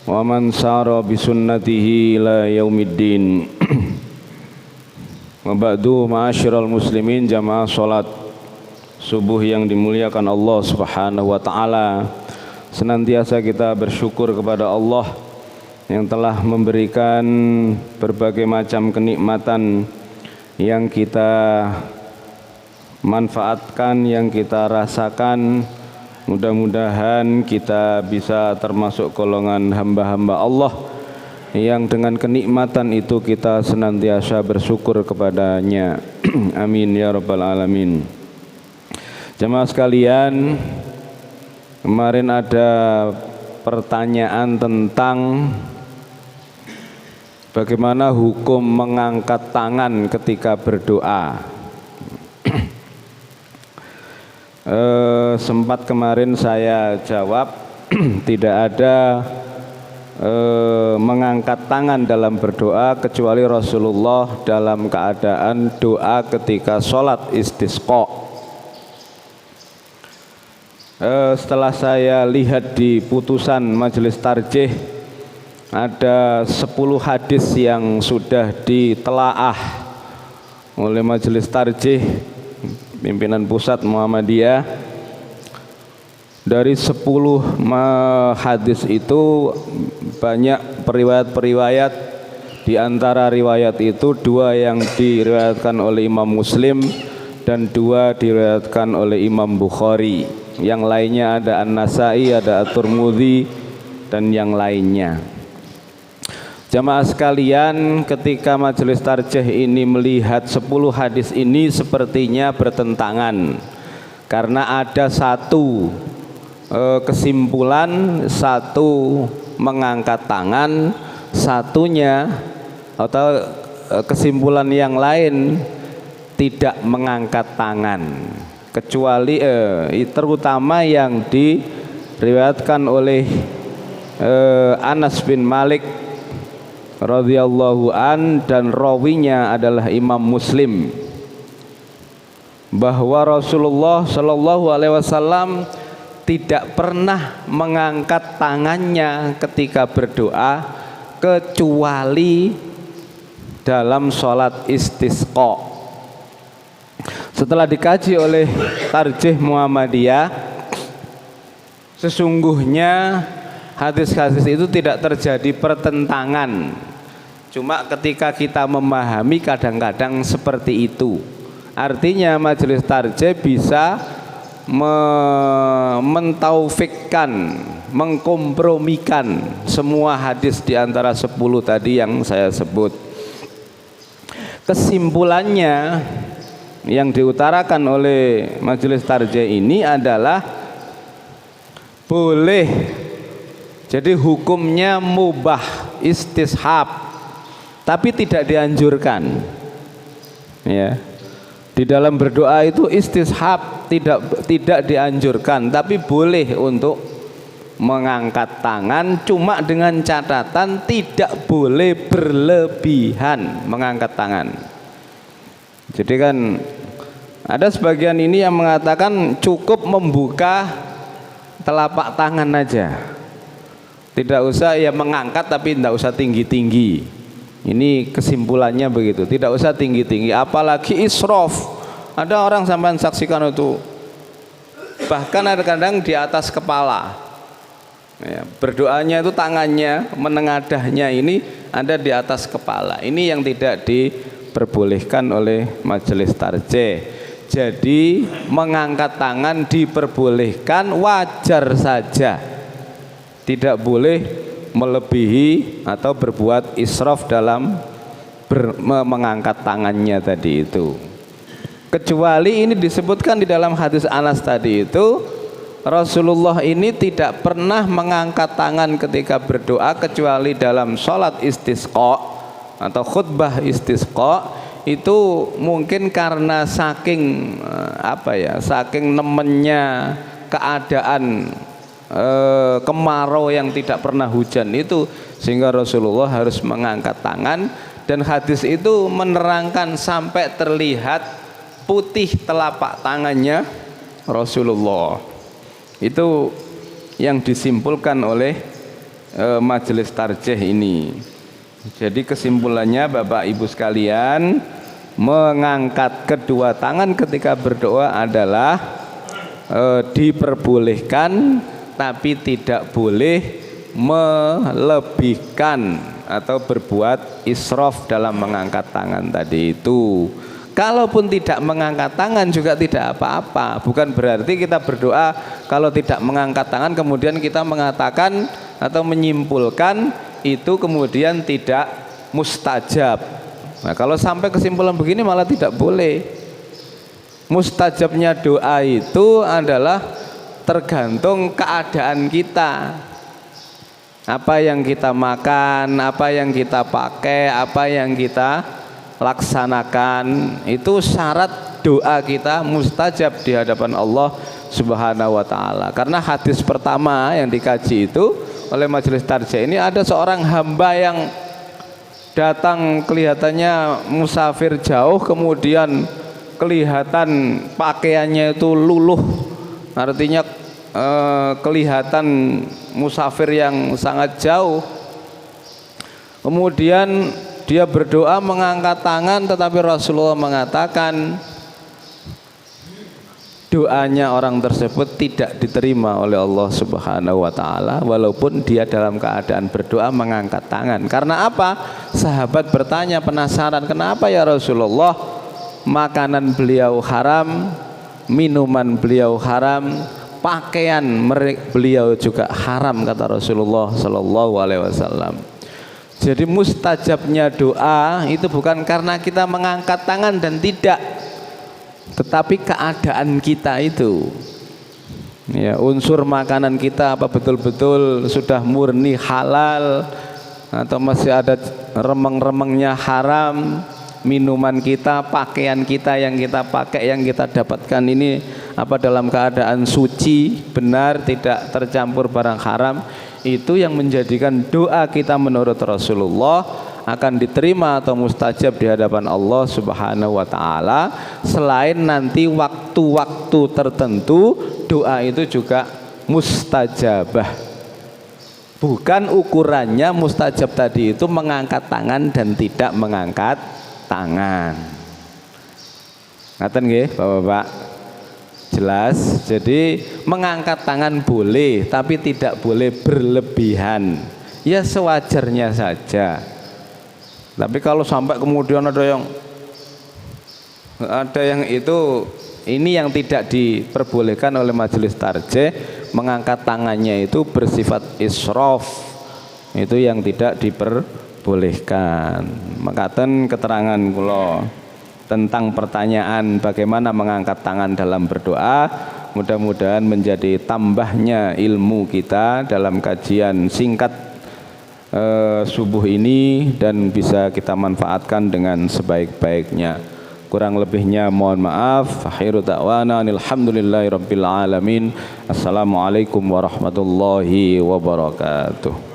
wa man sara bi sunnatihi ila yaumiddin. Wa ba'du, ma'asyiral muslimin, jamaah salat subuh yang dimuliakan Allah Subhanahu wa taala. Senantiasa kita bersyukur kepada Allah yang telah memberikan berbagai macam kenikmatan yang kita manfaatkan, yang kita rasakan. Mudah-mudahan kita bisa termasuk golongan hamba-hamba Allah yang dengan kenikmatan itu kita senantiasa bersyukur kepadanya. Amin ya rabbal alamin. Jemaah sekalian, kemarin ada pertanyaan tentang bagaimana hukum mengangkat tangan ketika berdoa. Sempat kemarin saya jawab tidak ada mengangkat tangan dalam berdoa kecuali Rasulullah dalam keadaan doa ketika sholat istisqa. Setelah saya lihat di putusan Majelis Tarjih, ada 10 hadis yang sudah ditelaah oleh Majelis Tarjih pimpinan pusat Muhammadiyah. Dari 10 hadis itu banyak periwayat-periwayat. Di antara riwayat itu 2 yang diriwayatkan oleh Imam Muslim dan 2 diriwayatkan oleh Imam Bukhari. Yang lainnya ada An-Nasai, ada At-Tirmidzi dan yang lainnya. Jamaah sekalian, ketika Majelis Tarjih ini melihat 10 hadis ini sepertinya bertentangan, karena ada satu kesimpulan, satu mengangkat tangan, satunya atau kesimpulan yang lain tidak mengangkat tangan, kecuali terutama yang diriwayatkan oleh Anas bin Malik radhiyallahu an, dan rawinya adalah Imam Muslim, bahwa Rasulullah Shallallahu alaihi wasallam tidak pernah mengangkat tangannya ketika berdoa kecuali dalam sholat istisqa. Setelah dikaji oleh Tarjih Muhammadiyah, sesungguhnya hadis-hadis itu tidak terjadi pertentangan. Cuma ketika kita memahami kadang-kadang seperti itu. Artinya Majelis Tarjih bisa mentaufikkan, mengkompromikan semua hadis di antara 10 tadi yang saya sebut. Kesimpulannya yang diutarakan oleh Majelis Tarjih ini adalah boleh, jadi hukumnya mubah, istishab, tapi tidak dianjurkan. Ya, di dalam berdoa itu istishab, tidak dianjurkan, tapi boleh untuk mengangkat tangan, cuma dengan catatan tidak boleh berlebihan mengangkat tangan. Jadi kan ada sebagian ini yang mengatakan cukup membuka telapak tangan aja, tidak usah ya mengangkat, tapi tidak usah tinggi-tinggi. Ini kesimpulannya begitu, tidak usah tinggi-tinggi, apalagi israf. Ada orang sampai saksikan itu, bahkan kadang-kadang di atas kepala. Ya, berdoanya itu tangannya, menengadahnya ini ada di atas kepala. Ini yang tidak diperbolehkan oleh Majelis Tarjih. Jadi mengangkat tangan diperbolehkan, wajar saja, tidak boleh melebihi atau berbuat israf dalam mengangkat tangannya tadi itu. Kecuali ini disebutkan di dalam hadis Anas tadi itu, Rasulullah ini tidak pernah mengangkat tangan ketika berdoa kecuali dalam sholat istisqa atau khutbah istisqa. Itu mungkin karena saking saking nemennya keadaan kemarau yang tidak pernah hujan itu, sehingga Rasulullah harus mengangkat tangan. Dan hadis itu menerangkan sampai terlihat putih telapak tangannya Rasulullah. Itu yang disimpulkan oleh majelis tarjih ini. Jadi kesimpulannya Bapak Ibu sekalian, mengangkat kedua tangan ketika berdoa adalah diperbolehkan, tapi tidak boleh melebihkan atau berbuat israf dalam mengangkat tangan tadi itu. Kalaupun tidak mengangkat tangan juga tidak apa-apa. Bukan berarti kita berdoa kalau tidak mengangkat tangan kemudian kita mengatakan atau menyimpulkan itu kemudian tidak mustajab. Nah, kalau sampai kesimpulan begini malah tidak boleh. Mustajabnya doa itu adalah tergantung keadaan kita. Apa yang kita makan, apa yang kita pakai, apa yang kita laksanakan, itu syarat doa kita mustajab di hadapan Allah Subhanahu wa taala. Karena hadis pertama yang dikaji itu oleh majelis tarjih ini, ada seorang hamba yang datang kelihatannya musafir jauh, kemudian kelihatan pakaiannya itu luluh, artinya kelihatan musafir yang sangat jauh. Kemudian dia berdoa mengangkat tangan, tetapi Rasulullah mengatakan doanya orang tersebut tidak diterima oleh Allah Subhanahu wa taala walaupun dia dalam keadaan berdoa mengangkat tangan. Karena apa? Sahabat bertanya penasaran, kenapa ya Rasulullah? Makanan beliau haram, minuman beliau haram, pakaian beliau juga haram, kata Rasulullah sallallahu alaihi wasallam. Jadi mustajabnya doa itu bukan karena kita mengangkat tangan dan tidak, tetapi keadaan kita itu, ya, unsur makanan kita apa betul-betul sudah murni halal atau masih ada remeng-remengnya haram. Minuman kita, pakaian kita yang kita pakai, yang kita dapatkan ini apa dalam keadaan suci, benar, tidak tercampur barang haram. Itu yang menjadikan doa kita menurut Rasulullah akan diterima atau mustajab di hadapan Allah Subhanahu wa taala. Selain nanti waktu-waktu tertentu doa itu juga mustajabah. Bukan ukurannya mustajab tadi itu mengangkat tangan dan tidak mengangkat tangan. Ngaten nggih Bapak-bapak? Jelas. Jadi mengangkat tangan boleh, tapi tidak boleh berlebihan. Ya sewajarnya saja. Tapi kalau sampai kemudian ada yang itu, ini yang tidak diperbolehkan oleh majelis tarjih. Mengangkat tangannya itu bersifat israf, itu yang tidak diperbolehkan. Makaten keterangan kula tentang pertanyaan bagaimana mengangkat tangan dalam berdoa, mudah-mudahan menjadi tambahnya ilmu kita dalam kajian singkat subuh ini dan bisa kita manfaatkan dengan sebaik-baiknya. Kurang lebihnya mohon maaf. Akhiru da'wana alhamdulillahirabbil alamin. Assalamualaikum warahmatullahi wabarakatuh.